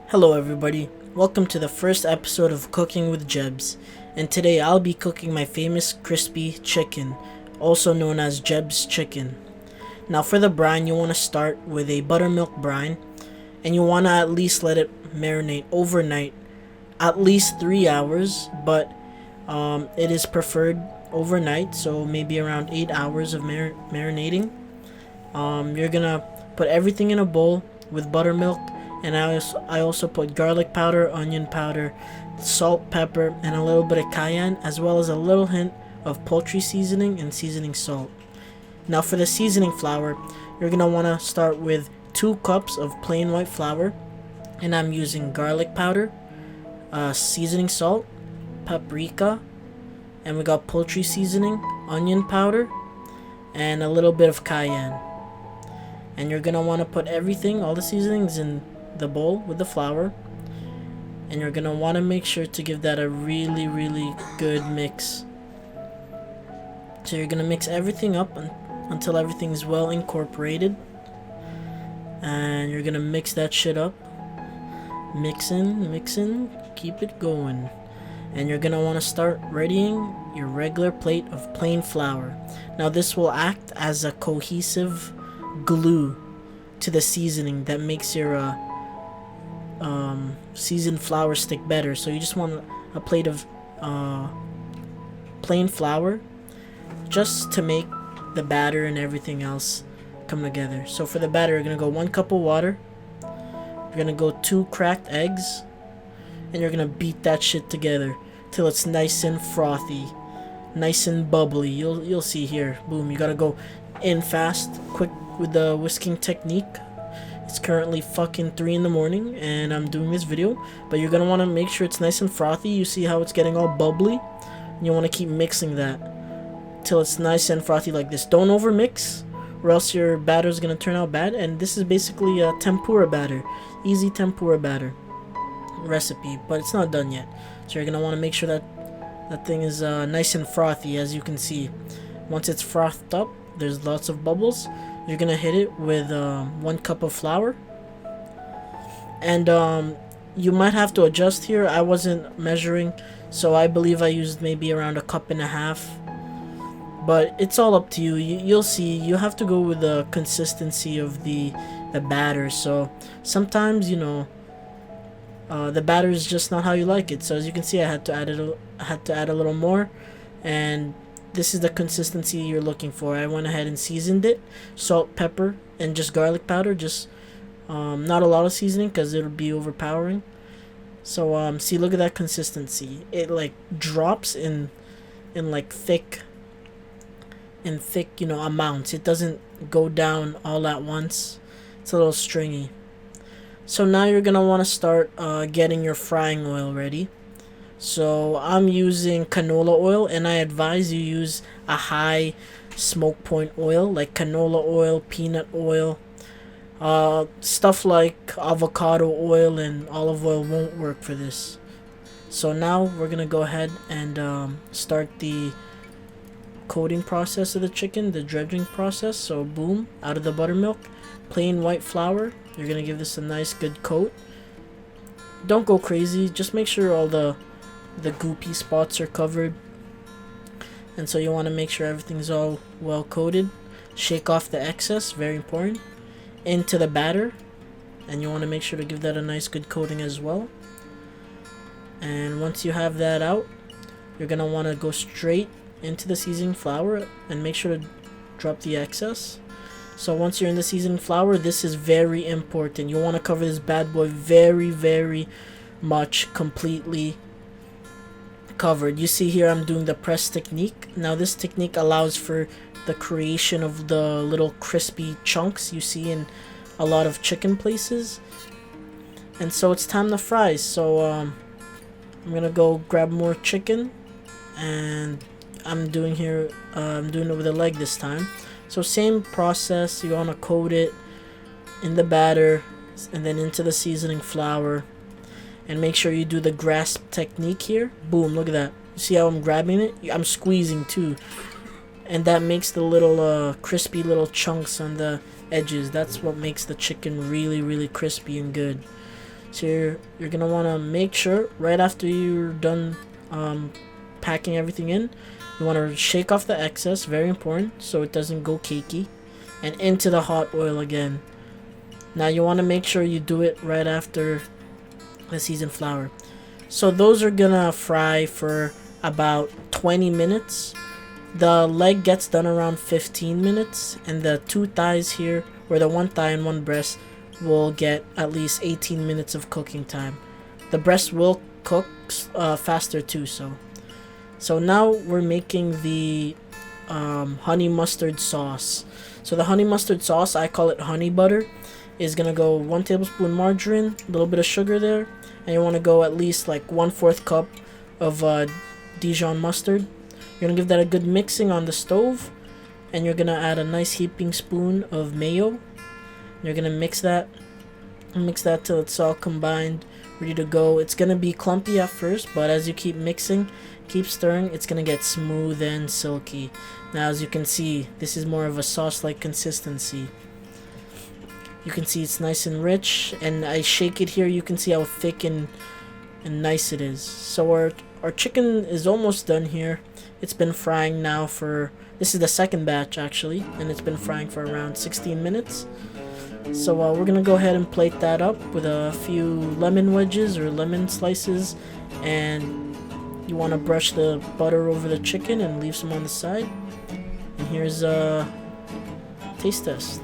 Hello everybody, welcome to the first episode of Cooking with Jebs, and today I'll be cooking my famous crispy chicken, also known as Jebs Chicken. Now for the brine, you want to start with a buttermilk brine, and you want to at least let it marinate overnight, at least 3 hours, but it is preferred overnight, so maybe around 8 hours of marinating. You're gonna put everything in a bowl with buttermilk, and I also put garlic powder, onion powder, salt, pepper, and a little bit of cayenne, as well as a little hint of poultry seasoning and seasoning salt. Now for the seasoning flour, you're gonna want to start with 2 cups of plain white flour, and I'm using garlic powder, seasoning salt, paprika, and we got poultry seasoning, onion powder, and a little bit of cayenne. And you're gonna want to put everything, all the seasonings, in the bowl with the flour, and you're gonna want to make sure to give that a really good mix. So you're gonna mix everything up until everything's well incorporated, and you're gonna mix that shit up, mixing, keep it going. And you're gonna want to start readying your regular plate of plain flour. Now this will act as a cohesive glue to the seasoning that makes your seasoned flour stick better. So you just want a plate of plain flour just to make the batter and everything else come together. So for the batter, you're gonna go 1 cup of water, you're gonna go 2 cracked eggs, and you're gonna beat that shit together till it's nice and frothy, nice and bubbly. You'll see here. Boom, you gotta go in fast, quick with the whisking technique. It's currently fucking 3 in the morning and I'm doing this video, but you're gonna want to make sure it's nice and frothy. You see how it's getting all bubbly, and you want to keep mixing that till it's nice and frothy like this. Don't over mix, or else your batter is gonna turn out bad. And this is basically a tempura batter, easy tempura batter recipe, but it's not done yet. So you're gonna want to make sure that that thing is nice and frothy. As you can see, once it's frothed up, there's lots of bubbles. You're gonna hit it with 1 cup of flour, and you might have to adjust here. I wasn't measuring, so I believe I used maybe around 1.5 cups, but it's all up to you. You'll see. You have to go with the consistency of the batter. So sometimes, you know, the batter is just not how you like it. So as you can see, I had to add a little more, and this is the consistency you're looking for. I went ahead and seasoned it, salt, pepper, and just garlic powder. Just not a lot of seasoning because it'll be overpowering. So see, look at that consistency. It like drops in like thick, you know, amounts. It doesn't go down all at once. It's a little stringy. So now you're gonna want to start getting your frying oil ready. So I'm using canola oil, and I advise you use a high smoke point oil like canola oil, peanut oil. Stuff like avocado oil and olive oil won't work for this. So now we're gonna go ahead and start the coating process of the chicken, the dredging process. So boom, out of the buttermilk, plain white flour. You're gonna give this a nice good coat. Don't go crazy, just make sure all the goopy spots are covered. And so you want to make sure everything's all well coated. Shake off the excess, very important, into the batter, and you want to make sure to give that a nice good coating as well. And once you have that out, you're gonna want to go straight into the seasoning flour and make sure to drop the excess. So once you're in the seasoning flour, this is very important. You want to cover this bad boy very much, completely covered. You see here I'm doing the press technique. Now this technique allows for the creation of the little crispy chunks you see in a lot of chicken places. And so it's time to fry. So I'm gonna go grab more chicken, and I'm doing it with a leg this time. So same process. You want to coat it in the batter and then into the seasoning flour, and make sure you do the grasp technique here. Boom, look at that. You see how I'm grabbing it? I'm squeezing too, and that makes the little crispy little chunks on the edges. That's what makes the chicken really crispy and good. So you're gonna want to make sure right after you're done packing everything in, you want to shake off the excess, very important, so it doesn't go cakey, and into the hot oil again. Now you want to make sure you do it right after the seasoned flour. So those are gonna fry for about 20 minutes. The leg gets done around 15 minutes, and the two thighs here, or the one thigh and one breast, will get at least 18 minutes of cooking time. The breast will cook faster too. So now we're making the honey mustard sauce. So the honey mustard sauce, I call it honey butter, is gonna go 1 tablespoon margarine, a little bit of sugar there, and you want to go at least like 1/4 cup of Dijon mustard. You're gonna give that a good mixing on the stove, and you're gonna add a nice heaping spoon of mayo. You're gonna mix that till it's all combined, ready to go. It's gonna be clumpy at first, but as you keep mixing, keep stirring, it's gonna get smooth and silky. Now as you can see, this is more of a sauce-like consistency. You can see it's nice and rich, and I shake it here, you can see how thick and nice it is. So our chicken is almost done here. It's been frying now for, this is the second batch actually, and it's been frying for around 16 minutes. So we're gonna go ahead and plate that up with a few lemon wedges or lemon slices, and you want to brush the butter over the chicken and leave some on the side. And here's a taste test.